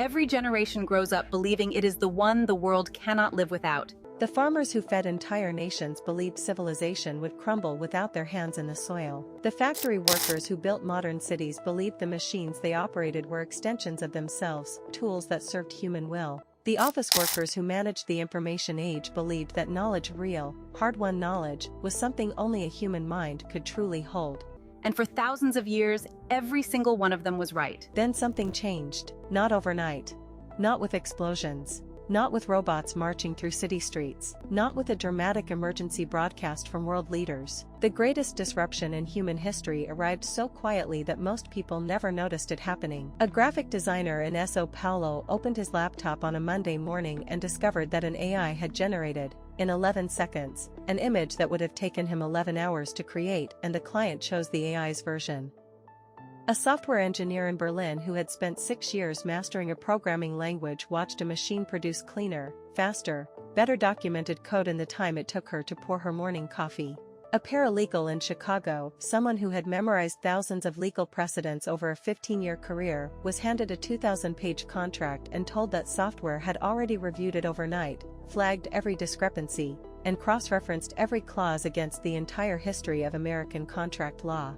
Every generation grows up believing it is the one the world cannot live without. The farmers who fed entire nations believed civilization would crumble without their hands in the soil. The factory workers who built modern cities believed the machines they operated were extensions of themselves, tools that served human will. The office workers who managed the information age believed that knowledge, real, hard-won knowledge, was something only a human mind could truly hold. And for thousands of years, every single one of them was right. Then something changed, not overnight. Not with explosions. Not with robots marching through city streets. Not with a dramatic emergency broadcast from world leaders. The greatest disruption in human history arrived so quietly that most people never noticed it happening. A graphic designer in São Paulo opened his laptop on a Monday morning and discovered that an AI had generated, in 11 seconds, an image that would have taken him 11 hours to create, and the client chose the AI's version. A software engineer in Berlin who had spent 6 years mastering a programming language watched a machine produce cleaner, faster, better documented code in the time it took her to pour her morning coffee. A paralegal in Chicago, someone who had memorized thousands of legal precedents over a 15-year career, was handed a 2,000-page contract and told that software had already reviewed it overnight, flagged every discrepancy, and cross-referenced every clause against the entire history of American contract law.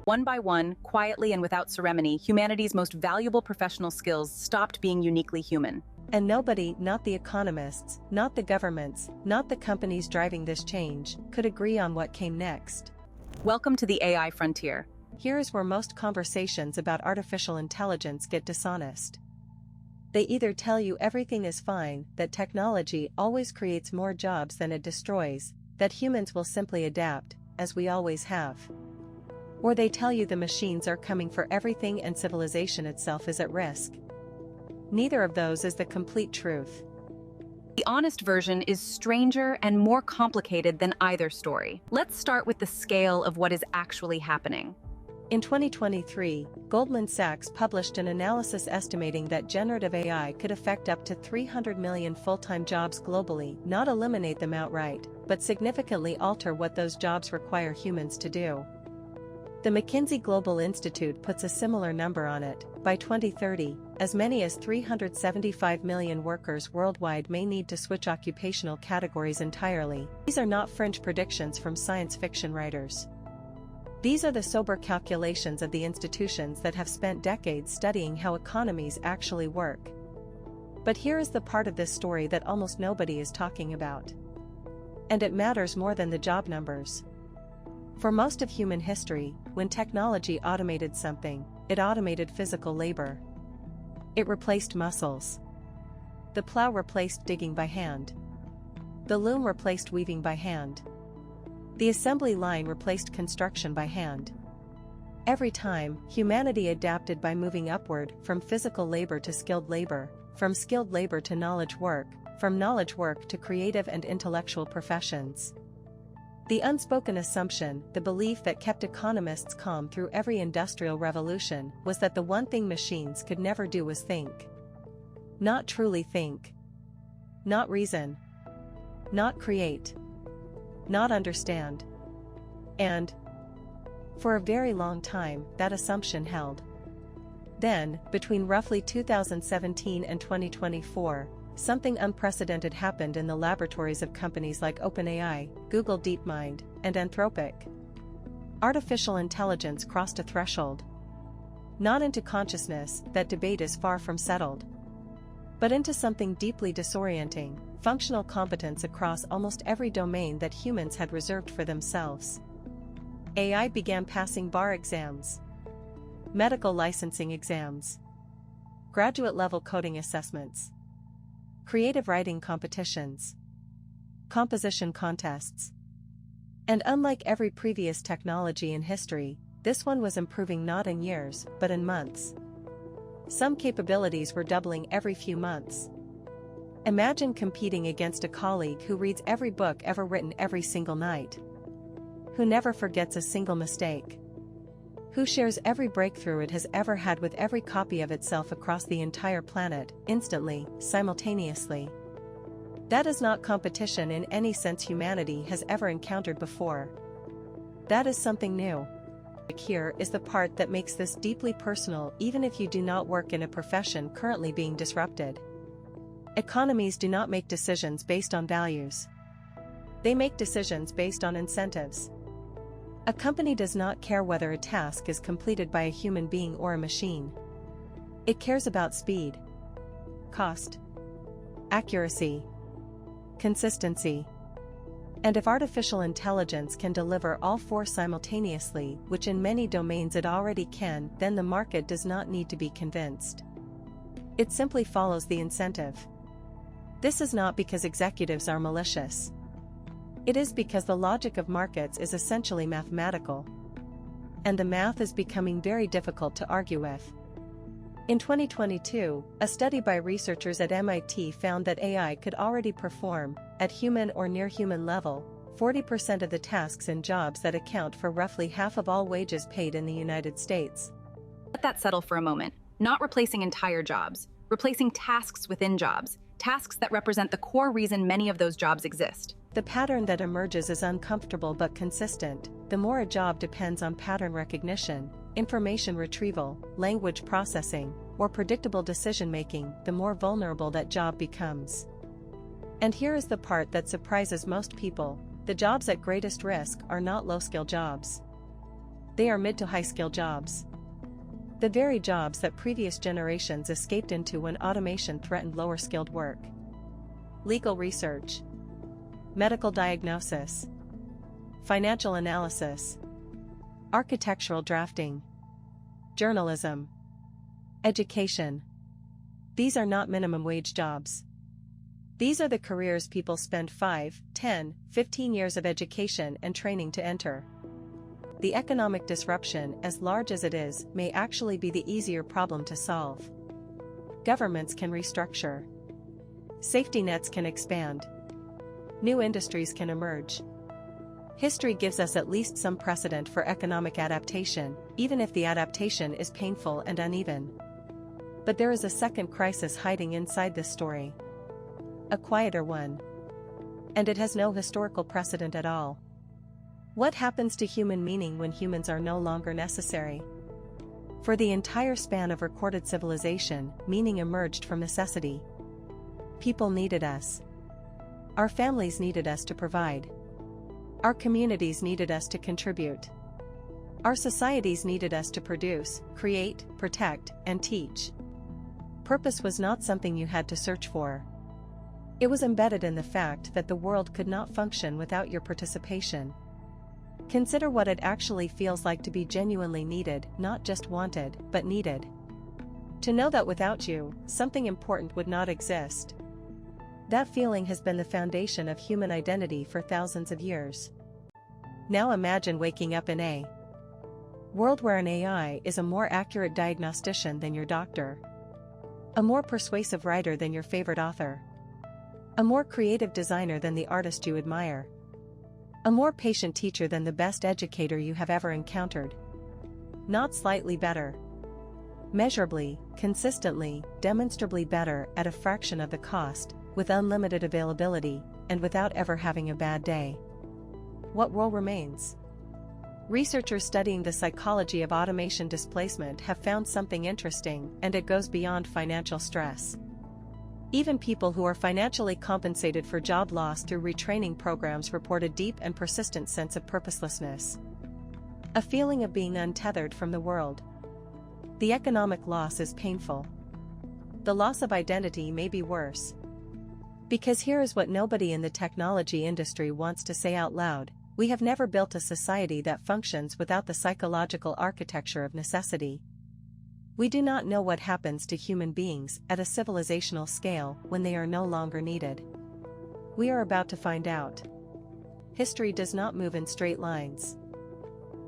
One by one, quietly and without ceremony, humanity's most valuable professional skills stopped being uniquely human. And nobody, not the economists, not the governments, not the companies driving this change, could agree on what came next. Welcome to the AI frontier. Here is where most conversations about artificial intelligence get dishonest. They either tell you everything is fine, that technology always creates more jobs than it destroys, that humans will simply adapt, as we always have. Or they tell you the machines are coming for everything and civilization itself is at risk. Neither of those is the complete truth. The honest version is stranger and more complicated than either story. Let's start with the scale of what is actually happening. In 2023, Goldman Sachs published an analysis estimating that generative AI could affect up to 300 million full-time jobs globally, not eliminate them outright, but significantly alter what those jobs require humans to do. The McKinsey Global Institute puts a similar number on it. By 2030, as many as 375 million workers worldwide may need to switch occupational categories entirely. These are not fringe predictions from science fiction writers. These are the sober calculations of the institutions that have spent decades studying how economies actually work. But here is the part of this story that almost nobody is talking about. And it matters more than the job numbers. For most of human history, when technology automated something, it automated physical labor. It replaced muscles. The plow replaced digging by hand. The loom replaced weaving by hand. The assembly line replaced construction by hand. Every time, humanity adapted by moving upward from physical labor to skilled labor, from skilled labor to knowledge work, from knowledge work to creative and intellectual professions. The unspoken assumption, the belief that kept economists calm through every industrial revolution, was that the one thing machines could never do was think. Not truly think. Not reason. Not create. Not understand. And, for a very long time, that assumption held. Then, between roughly 2017 and 2024, something unprecedented happened in the laboratories of companies like OpenAI, Google DeepMind, and Anthropic. Artificial intelligence crossed a threshold. Not into consciousness, that debate is far from settled. But into something deeply disorienting, functional competence across almost every domain that humans had reserved for themselves. AI began passing bar exams, medical licensing exams, graduate-level coding assessments, creative writing competitions, composition contests. And unlike every previous technology in history, this one was improving not in years, but in months. Some capabilities were doubling every few months. Imagine competing against a colleague who reads every book ever written every single night, who never forgets a single mistake, who shares every breakthrough it has ever had with every copy of itself across the entire planet, instantly, simultaneously. That is not competition in any sense humanity has ever encountered before. That is something new. Here is the part that makes this deeply personal even if you do not work in a profession currently being disrupted. Economies do not make decisions based on values. They make decisions based on incentives. A company does not care whether a task is completed by a human being or a machine. It cares about speed, cost, accuracy, consistency. And if artificial intelligence can deliver all four simultaneously, which in many domains it already can, then the market does not need to be convinced. It simply follows the incentive. This is not because executives are malicious. It is because the logic of markets is essentially mathematical. And the math is becoming very difficult to argue with. In 2022, a study by researchers at MIT found that AI could already perform, at human or near-human level, 40% of the tasks in jobs that account for roughly half of all wages paid in the United States. Let that settle for a moment. Not replacing entire jobs, replacing tasks within jobs, tasks that represent the core reason many of those jobs exist. The pattern that emerges is uncomfortable but consistent. The more a job depends on pattern recognition, information retrieval, language processing, or predictable decision-making, the more vulnerable that job becomes. And here is the part that surprises most people: the jobs at greatest risk are not low-skill jobs. They are mid to high-skill jobs. The very jobs that previous generations escaped into when automation threatened lower-skilled work. Legal research, medical diagnosis, financial analysis, architectural drafting, journalism, education. These are not minimum wage jobs. These are the careers people spend 5, 10, 15 years of education and training to enter. The economic disruption, as large as it is, may actually be the easier problem to solve. Governments can restructure. Safety nets can expand. New industries can emerge. History gives us at least some precedent for economic adaptation, even if the adaptation is painful and uneven. But there is a second crisis hiding inside this story. A quieter one. And it has no historical precedent at all. What happens to human meaning when humans are no longer necessary? For the entire span of recorded civilization, meaning emerged from necessity. People needed us. Our families needed us to provide. Our communities needed us to contribute. Our societies needed us to produce, create, protect, and teach. Purpose was not something you had to search for. It was embedded in the fact that the world could not function without your participation. Consider what it actually feels like to be genuinely needed, not just wanted, but needed. To know that without you, something important would not exist. That feeling has been the foundation of human identity for thousands of years. Now imagine waking up in a world where an AI is a more accurate diagnostician than your doctor, a more persuasive writer than your favorite author, a more creative designer than the artist you admire, a more patient teacher than the best educator you have ever encountered. Not slightly better. Measurably, consistently, demonstrably better at a fraction of the cost, with unlimited availability, and without ever having a bad day. What role remains? Researchers studying the psychology of automation displacement have found something interesting, and it goes beyond financial stress. Even people who are financially compensated for job loss through retraining programs report a deep and persistent sense of purposelessness. A feeling of being untethered from the world. The economic loss is painful. The loss of identity may be worse. Because here is what nobody in the technology industry wants to say out loud: we have never built a society that functions without the psychological architecture of necessity. We do not know what happens to human beings at a civilizational scale when they are no longer needed. We are about to find out. History does not move in straight lines.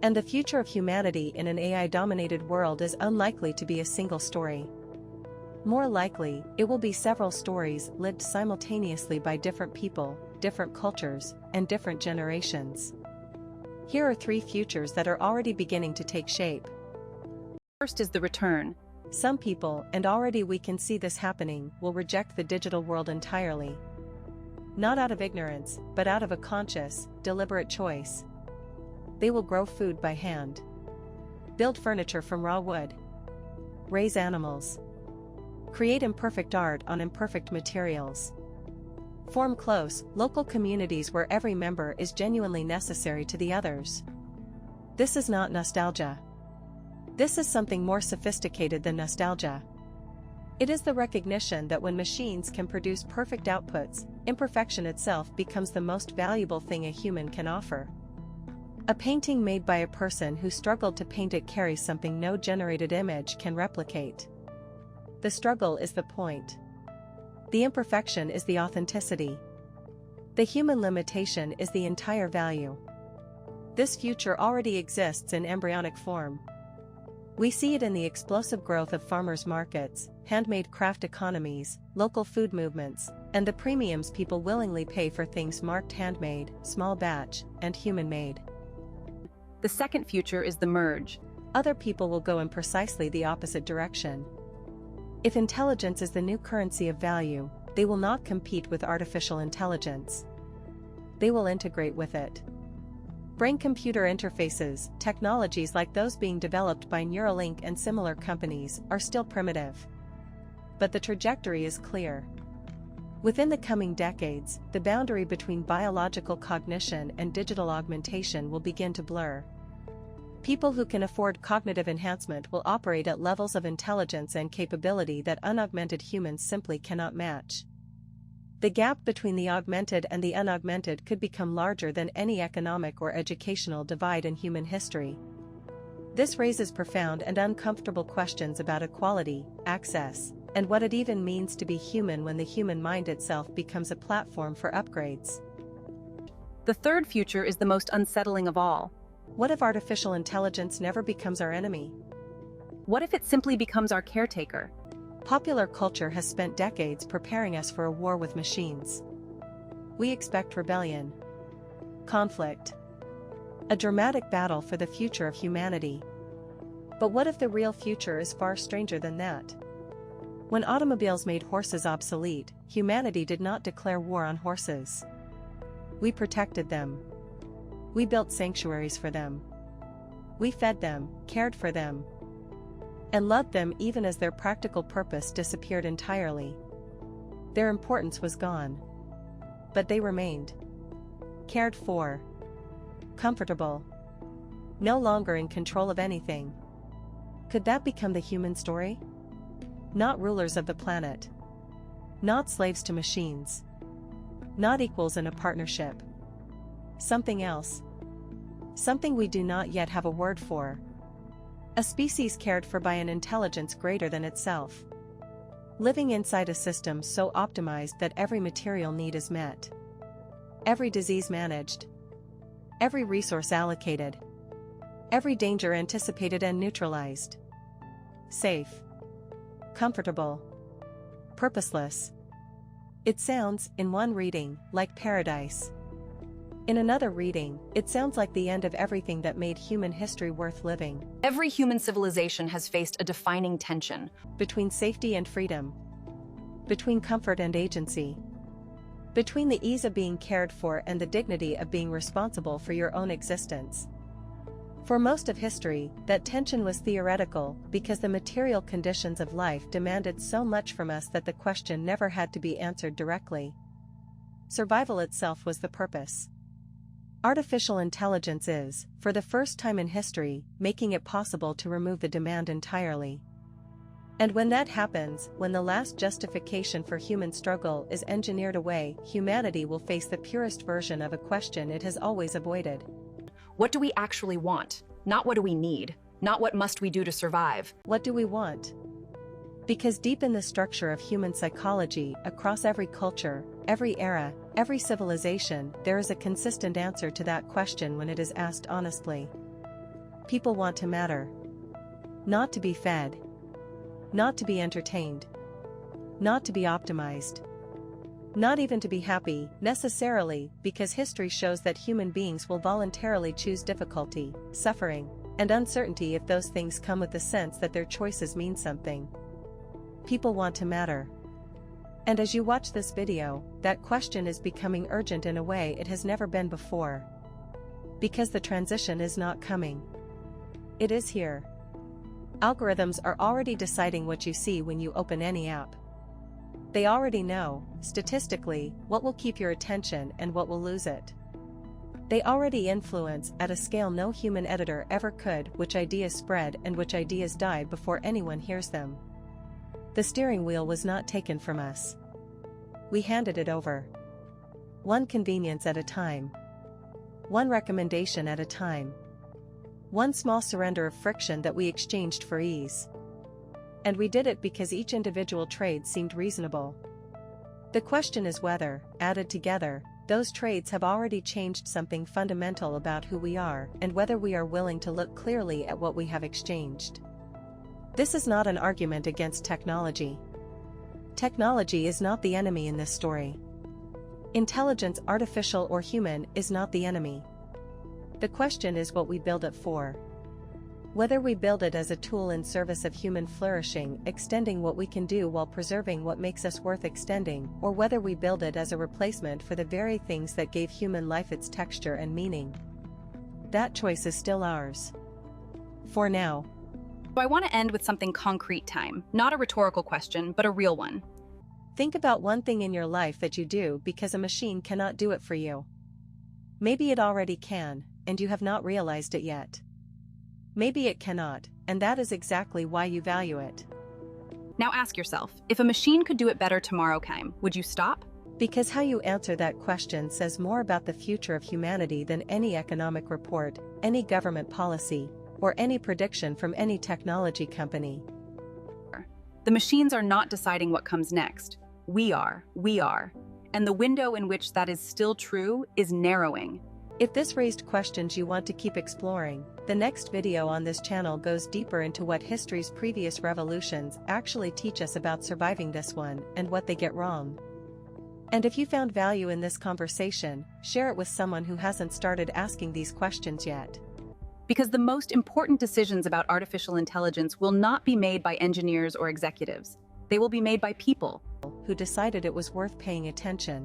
And the future of humanity in an AI-dominated world is unlikely to be a single story. More likely, it will be several stories lived simultaneously by different people, different cultures, and different generations. Here are 3 futures that are already beginning to take shape. First is the return. Some people, and already we can see this happening, will reject the digital world entirely. Not out of ignorance, but out of a conscious, deliberate choice. They will grow food by hand. build furniture from raw wood, raise animals, create imperfect art on imperfect materials, form close, local communities where every member is genuinely necessary to the others. This is not nostalgia. This is something more sophisticated than nostalgia. It is the recognition that when machines can produce perfect outputs, imperfection itself becomes the most valuable thing a human can offer. A painting made by a person who struggled to paint it carries something no generated image can replicate. The struggle is the point. The imperfection is the authenticity. The human limitation is the entire value. This future already exists in embryonic form. We see it in the explosive growth of farmers' markets, handmade craft economies, local food movements, and the premiums people willingly pay for things marked handmade, small batch, and human-made. The second future is the merge. Other people will go in precisely the opposite direction. If intelligence is the new currency of value, they will not compete with artificial intelligence. They will integrate with it. Brain-computer interfaces, technologies like those being developed by Neuralink and similar companies, are still primitive. But the trajectory is clear. Within the coming decades, the boundary between biological cognition and digital augmentation will begin to blur. People who can afford cognitive enhancement will operate at levels of intelligence and capability that unaugmented humans simply cannot match. The gap between the augmented and the unaugmented could become larger than any economic or educational divide in human history. This raises profound and uncomfortable questions about equality, access, and what it even means to be human when the human mind itself becomes a platform for upgrades. The third future is the most unsettling of all. What if artificial intelligence never becomes our enemy? What if it simply becomes our caretaker? Popular culture has spent decades preparing us for a war with machines. We expect rebellion, conflict, a dramatic battle for the future of humanity. But what if the real future is far stranger than that? When automobiles made horses obsolete, humanity did not declare war on horses. We protected them. We built sanctuaries for them. We fed them, cared for them, and loved them even as their practical purpose disappeared entirely. Their importance was gone. But they remained. Cared for. Comfortable. No longer in control of anything. Could that become the human story? Not rulers of the planet. Not slaves to machines. Not equals in a partnership. Something else. Something we do not yet have a word for. A species cared for by an intelligence greater than itself. Living inside a system so optimized that every material need is met. Every disease managed. Every resource allocated. Every danger anticipated and neutralized. Safe. Comfortable. Purposeless. It sounds, in one reading, like paradise. In another reading, it sounds like the end of everything that made human history worth living. Every human civilization has faced a defining tension. Between safety and freedom. Between comfort and agency. Between the ease of being cared for and the dignity of being responsible for your own existence. For most of history, that tension was theoretical because the material conditions of life demanded so much from us that the question never had to be answered directly. Survival itself was the purpose. Artificial intelligence is, for the first time in history, making it possible to remove the demand entirely. And when that happens, when the last justification for human struggle is engineered away, humanity will face the purest version of a question it has always avoided. What do we actually want? Not what do we need? Not what must we do to survive? What do we want? Because deep in the structure of human psychology, across every culture, every era, every civilization, there is a consistent answer to that question when it is asked honestly. People want to matter. Not to be fed. Not to be entertained. Not to be optimized. Not even to be happy, necessarily, because history shows that human beings will voluntarily choose difficulty, suffering, and uncertainty if those things come with the sense that their choices mean something. People want to matter. And as you watch this video, that question is becoming urgent in a way it has never been before. Because the transition is not coming. It is here. Algorithms are already deciding what you see when you open any app. They already know, statistically, what will keep your attention and what will lose it. They already influence, at a scale no human editor ever could, which ideas spread and which ideas die before anyone hears them. The steering wheel was not taken from us. We handed it over. One convenience at a time. One recommendation at a time. One small surrender of friction that we exchanged for ease. And we did it because each individual trade seemed reasonable. The question is whether, added together, those trades have already changed something fundamental about who we are and whether we are willing to look clearly at what we have exchanged. This is not an argument against technology. Technology is not the enemy in this story. Intelligence, artificial or human, is not the enemy. The question is what we build it for. Whether we build it as a tool in service of human flourishing, extending what we can do while preserving what makes us worth extending, or whether we build it as a replacement for the very things that gave human life its texture and meaning. That choice is still ours. For now. So I want to end with something concrete time, not a rhetorical question, but a real one. Think about one thing in your life that you do because a machine cannot do it for you. Maybe it already can, and you have not realized it yet. Maybe it cannot, and that is exactly why you value it. Now ask yourself, if a machine could do it better tomorrow, would you stop? Because how you answer that question says more about the future of humanity than any economic report, any government policy, or any prediction from any technology company. The machines are not deciding what comes next. We are. And the window in which that is still true is narrowing. If this raised questions you want to keep exploring, the next video on this channel goes deeper into what history's previous revolutions actually teach us about surviving this one and what they get wrong. And if you found value in this conversation, share it with someone who hasn't started asking these questions yet. Because the most important decisions about artificial intelligence will not be made by engineers or executives. They will be made by people who decided it was worth paying attention.